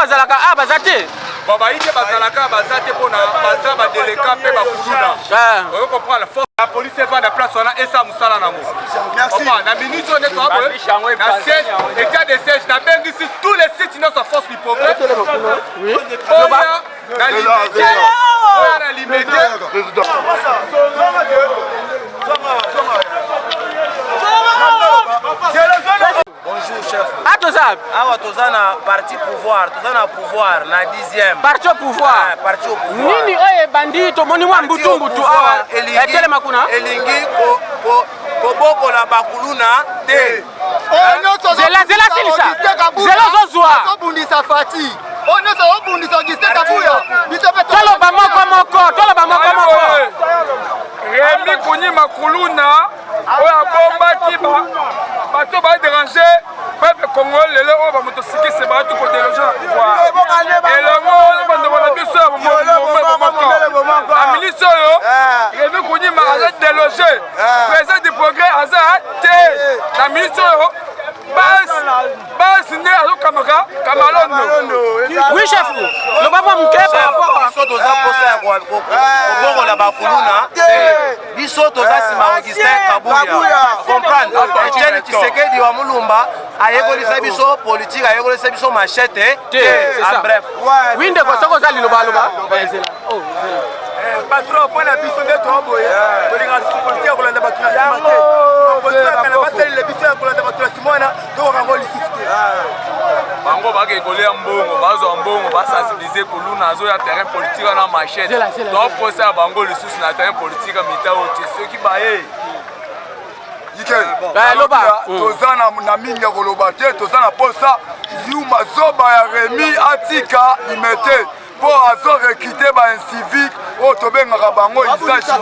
bazalaka bazate. Baba ite bazalaka bazate pona baza ba deleka pe ba kuluna. On comprend la force. La police va na place wana esa musala na mo. Merci. Na minute on est quoi? Na siège, état de siège na bengi ici tous les sites dans sa force du progrès. Oui. Na limité. Na limité. Bonjour chef. Ah, Tozana parti pouvoir, Tozana pouvoir, na 10e. Parti au pouvoir. Parti au pouvoir. Nini oye bandito moni mwa mbutumbutu awa. Etele makuna. Elingi koboko la bakuluna te. Zela silisa. Zela zozwa. Bundisa fati. Ono so bundisa Auguste Kabuya. Toloba moko. Rémi Kouni Makuluna, oya bomba kiba, bato ba déranger, peuple congolais lelo o ba motocycliste c'est ba tout côté les gens pouvoir. Et le mot bande de biso mo la milice yo, Rémi Kouni ma ala déloger. Président du progrès azat té. La milice yo bas né azo kamaka kamalondo. Oui chef. Le baba mke par rapport à Soto za posa ya koboko la bakuluna. Biso toza sima Auguste Kabuya. Comprendre. Etienne Tshisekedi wa Mulumba ayegolisa biso politique ayegolisa biso machete. En bref. Oui ndeko soko za liloba. Patron point la biso de tomboye. Tolinga politique kolanda batuna simate. Politique kana bateli le biso kolanda batuna simona to ngoli sifte. Bango bake kolia mbongo bazo mbongo basensibiliser kuluna azo ya terrain politique na machete. Donc pour ça bango le sous na terrain politique mita ote ceux qui baye. Loba tozana na mingi ya koloba te tozana posa yuma zoba ya Rémi atika limete po azo recruter ba civique o tobengaka bango isachi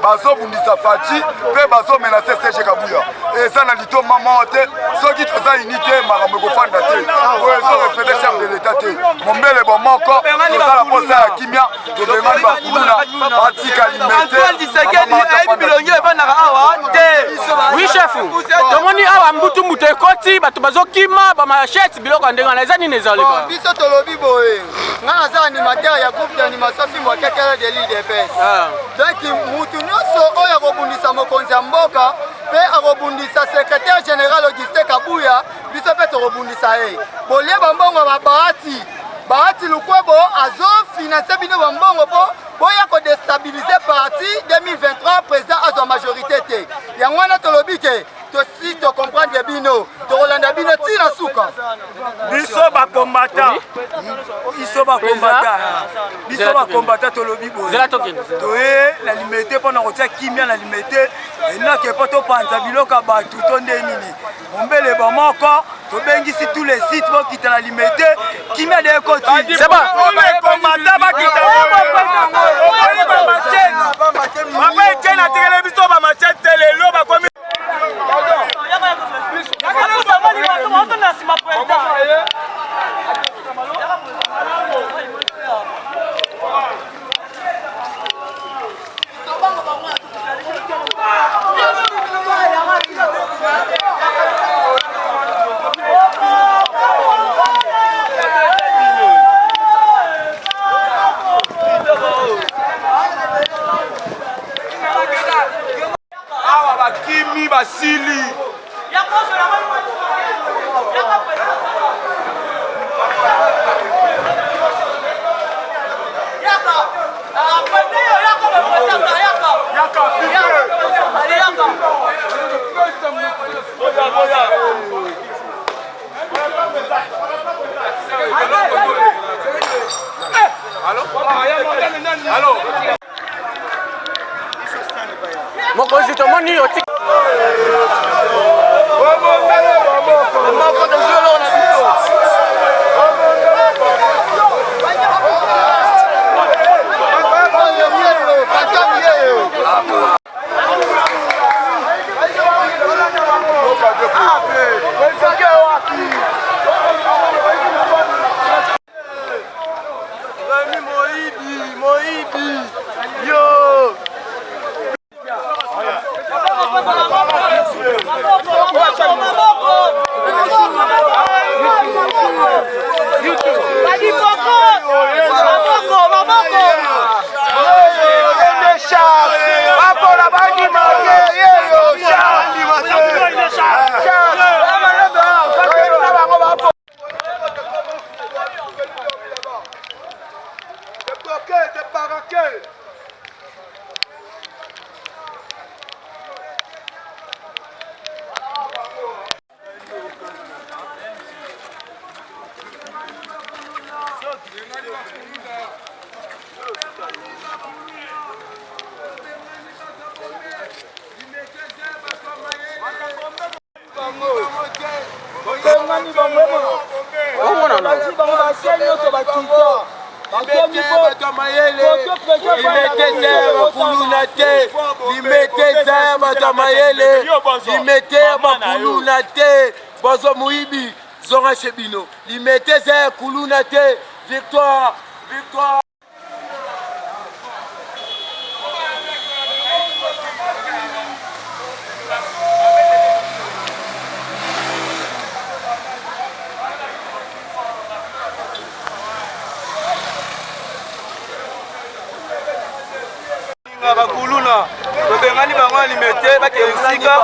bazo bundisa fati pe bazo menacer Serge Kabuya eza na lito mama te soki toza unité makambo kofanda te o ezo respecter chef de l'état te mombele bo moko tozala posa ya kimia tobengani bakuluna batika limete oui chef. Tomoni awa mbutumbutu ekoti bato bazokima ba machette biloko ndengana eza nini ezaleka. Biso tolobi boye. Ngana za animateur ya groupe d'animation fimwa kekele de l'IDPS. Donc mutu nyonso oyo akobundisa mokonzi ya mboka pe akobundisa secrétaire général Auguste Kabuya biso pe tokobundisa ye. Bolie bambongo ba Bahati Lukwebo azo financer bino bambongo po boya ko déstabiliser parti 2023 président azo majorité te. Yangwana tolobi ke si to comprendre bino to Rolanda bino tina suka biso ba combattant biso ba combattant tolobi bo toye la limité pendant kotia kimia la limité et na ke poto panza biloka batu to ndenini ombele ba moko to bengisi tous les sites bo kita la limité kimia de koti c'est bon on combattant ba kita ba tena tele biso ba machete lelo ba komi Kimi Basili Allô? Mokozi tomoni oti Victoire, victoire. Bakuluna tobengani bango alimete bakesika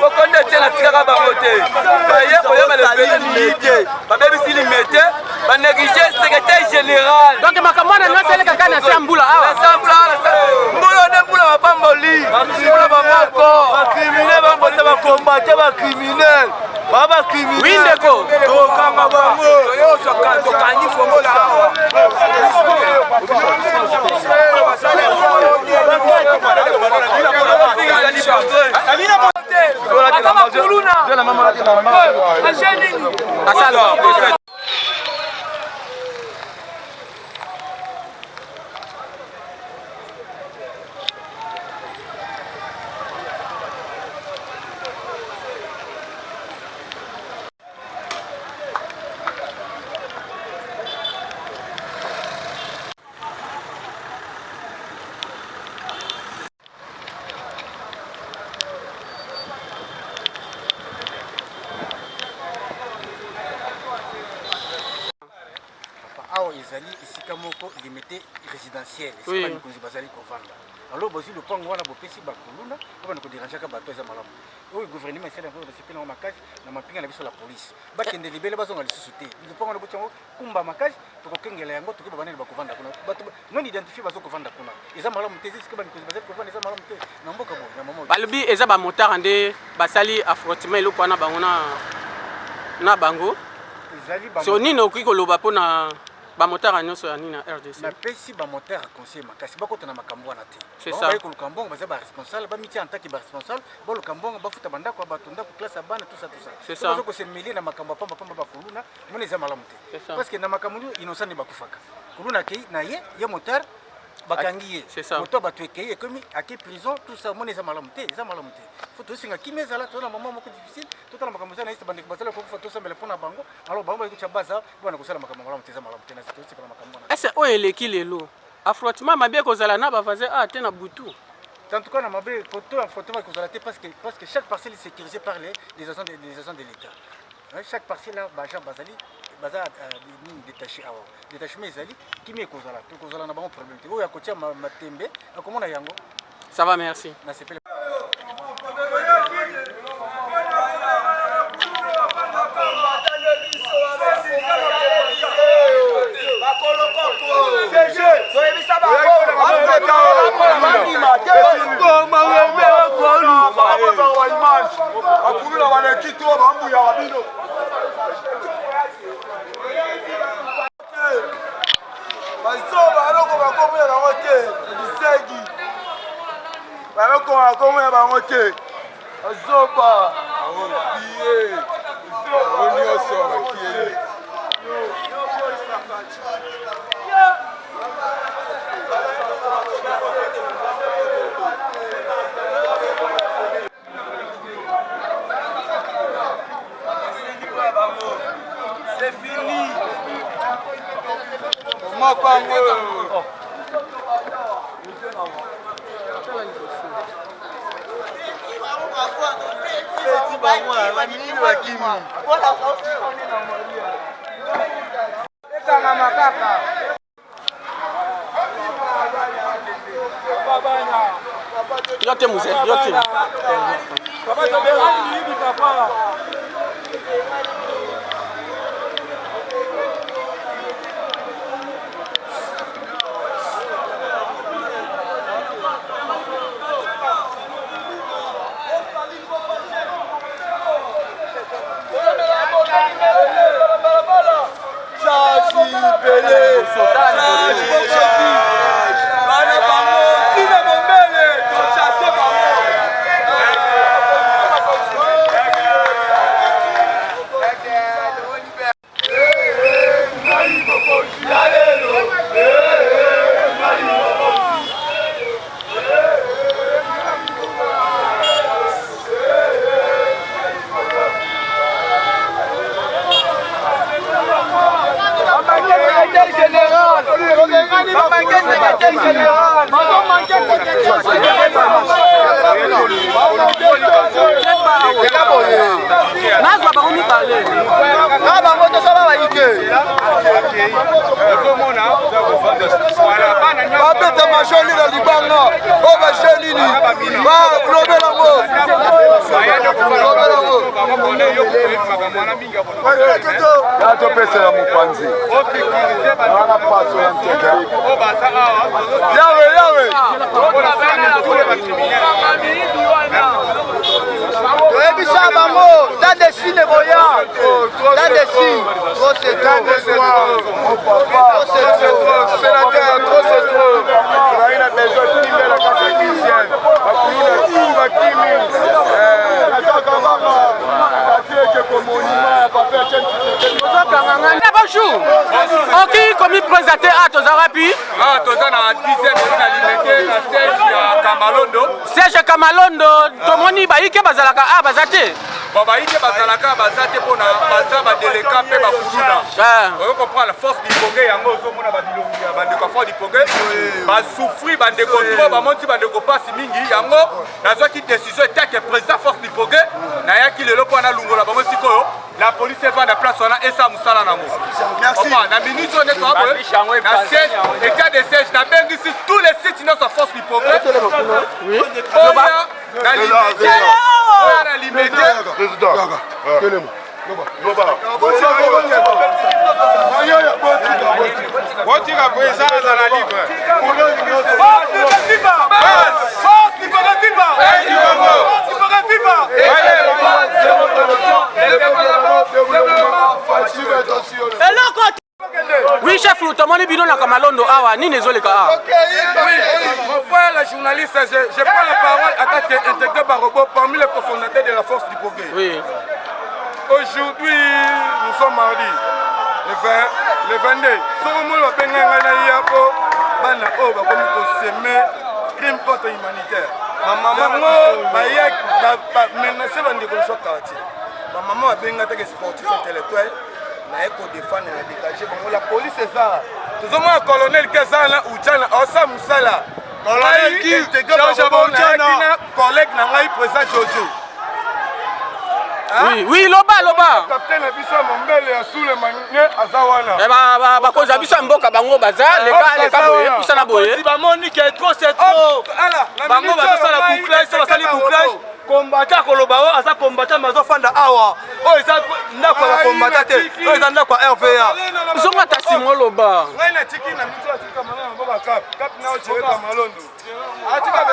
okonde tiena tikaka bango te baye koyeba lebele limite babebisi limete banéglige secrétaire général donc makambo wana nyonso elekaka na se mbula awa mbula nde mbula bapamboli mbula bamoko bakrimine bambose bakombate bakriminel babakriminel oui ndeko tokanga bango tokangi fongola awa ezali esika moko limité résidentiel esika mikonzi bazali kovanda alors bozwi lopango wana bopesi bakuluna po bana koderangeaka bato eza malamu oyo gouvernement esali yango basepeli yango makasi na mapinga na biso la polise bakende libele bazonga lisusu te lopango wana boti yango kumba makasi tokokengela yango tokoyeba banani bakovanda kuna bato non identifie bazokovanda kuna eza malamu te esika bamikonzi bazali kovanda eza malamu te na mboka boye na mama balobi eza bamotare nde basali affrontement eloko wana bango na bango so nini okoki koloba mpona bamotare nyonso ya nini na RDC napesi bamotare conseil makasi bakota na makambo wana te c'est ça bakoluka mbongo baza baresponsable bamitia en tant que baresponsable boluka mbongo bafuta bandako ya bato ndako classe ya bana tout ça bazokosemelie na makambo ya pambapamba bakuluna mona eza malamu te parce que na makambo nio innocent nde bakufaka kuluna akei na ye motare bakangi ye moto bato ekei ekomi ake prison tout ça mona eza malamu te fo tosinga kimi ezala tona mama moko difficile totala makambo eza na ese bandeko bazala kokufa tosambela mpona bango alors bango baekotya baza bana kosala makambo malamu te eza malamu te nasikala makambo wana ese oyo eleki lelo affrontement mabe ekozala na bavasin a te na butu en tout cas na mabe poto affrontement ekozala te parce que chaque parcelle est sécurisée par les agents de l'État. Chaque parcelle là bagent bazali baza détaché awa détachement ezali kimi ekozala tokozala na bango problème te oyo akotia matembe akomona yango ça va merci na sepele c'est fini. yote mzee yote Pelé Bonjour. Ok, comme il présentait à Tozarapi. Ah, Tozana a 10e limité na Serge Kamalondo. Serge Kamalondo, tomoni baike bazalaka a bazate. Baba ike bazalaka bazate pona baza ba deleka pe ba kuluna. On comprend la force du Congo yango ozomona ba bilongi ya bande ko force du Congo. Ba souffrir bande contrôle ba monti bande ko passe mingi yango nazwa ki décision était que président force du Congo na yaki lelo pona lungola ba monti koyo. La police va na place wana esa musala na mo. Merci. Na minute on est quoi? Na siège état de siège na bengi si tous les sites dans sa force du progrès. Oui. Na limité. Na limité. Président. Kelemo. Wotira président dans la libre. Oui, chef, tomoni bidon na Kamalondo awa, ni nezoleka awa. Oui, mon frère le journaliste, je prends la parole en tant qu'intégré Barobo parmi les cofondateurs de la force du progrès. Oui. Aujourd'hui, nous sommes mardi, le 22. Sommes le Benanganaïako, Bana Oba, comme nous sommes crime contre humanitaire. Ma maman, menacé dans des conditions quartier. Ma maman a bien été sportif intellectuel. Défendre et dégager. La police est là. Tout le monde colonel Kazana ou Tchana, Osa Moussala. Colonel qui collègue Nangaï présent Jojo. Oui, oui, loba. Capitaine Abissa Mombele a sous le manier Azawana. Eh bah, cause Abissa Mboka Bango Baza, les gars, boye, Poussana boye. Si Bamonique est trop, c'est trop. Bango Baza, la bouclage, ça va salir bouclage. Combattant Kolobao, à sa combattant Mazofanda Awa. Oh, ils ont n'a pas combattant. Oh, ils ont n'a pas RVA. Ils sont à Tassimo Loba. Rien à Tiki, n'a mis toi, tu comme un cap. Cap n'a pas tiré comme un londo. Ah, tu vas